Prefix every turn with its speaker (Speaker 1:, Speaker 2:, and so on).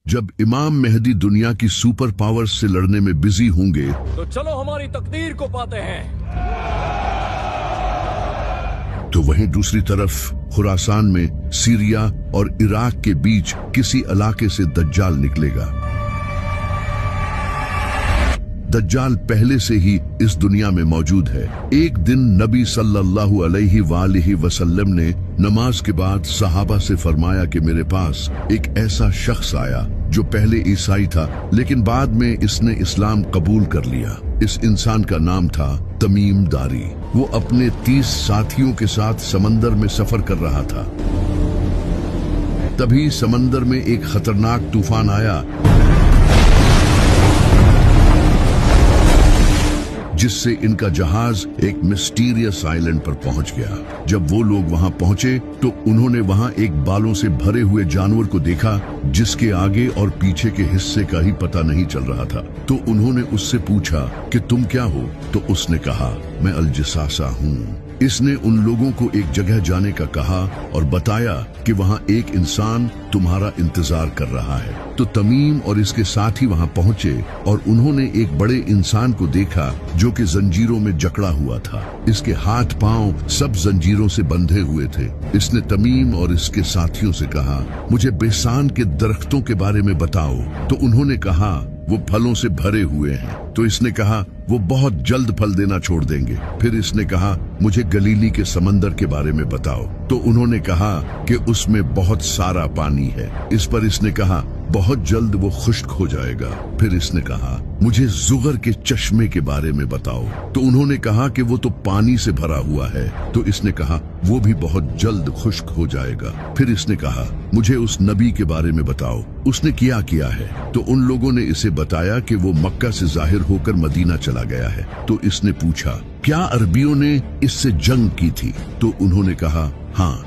Speaker 1: जब इमाम मेहदी दुनिया की सुपर पावर्स से लड़ने में बिजी होंगे
Speaker 2: तो चलो हमारी तकदीर को पाते हैं।
Speaker 1: तो वहीं दूसरी तरफ खुरासान में सीरिया और इराक के बीच किसी इलाके से दज्जाल निकलेगा। दज्जाल पहले से ही इस दुनिया में मौजूद है। एक दिन नबी सल्लल्लाहु अलैहि वसल्लम ने नमाज के बाद सहाबा से फरमाया कि मेरे पास एक ऐसा शख्स आया जो पहले ईसाई था लेकिन बाद में इसने इस्लाम कबूल कर लिया। इस इंसान का नाम था तमीम दारी। वो अपने 30 साथियों के साथ समंदर में सफर कर रहा था। तभी समंदर में एक खतरनाक तूफान आया जिससे इनका जहाज एक मिस्टीरियस आइलैंड पर पहुंच गया। जब वो लोग वहां पहुंचे तो उन्होंने वहां एक बालों से भरे हुए जानवर को देखा जिसके आगे और पीछे के हिस्से का ही पता नहीं चल रहा था। तो उन्होंने उससे पूछा कि तुम क्या हो? तो उसने कहा मैं अल-जसासा हूँ। इसने उन लोगों को एक जगह जाने का कहा और बताया कि वहां एक इंसान तुम्हारा इंतजार कर रहा है। तो तमीम और इसके साथी वहां पहुंचे और उन्होंने एक बड़े इंसान को देखा जो कि जंजीरों में जकड़ा हुआ था। इसके हाथ पांव सब जंजीरों से बंधे हुए थे। इसने तमीम और इसके साथियों से कहा मुझे बेसान के दरख्तों के बारे में बताओ। तो उन्होंने कहा वो फलों से भरे हुए हैं। तो इसने कहा वो बहुत जल्द फल देना छोड़ देंगे। फिर इसने कहा मुझे गलीली के समंदर के बारे में बताओ। तो उन्होंने कहा कि उसमें बहुत सारा पानी है। इस पर इसने कहा बहुत जल्द वो खुश्क हो जाएगा। फिर इसने कहा मुझे जुगर के चश्मे के बारे में बताओ। तो उन्होंने कहा कि वो तो पानी से भरा हुआ है। तो इसने कहा वो भी बहुत जल्द खुश्क हो जाएगा। फिर इसने कहा मुझे उस नबी के बारे में बताओ, उसने किया है। तो उन लोगों ने इसे बताया कि वो मक्का से जाहिर होकर मदीना चला गया है। तो इसने पूछा क्या अरबियों ने इससे जंग की थी? तो उन्होंने कहा हाँ।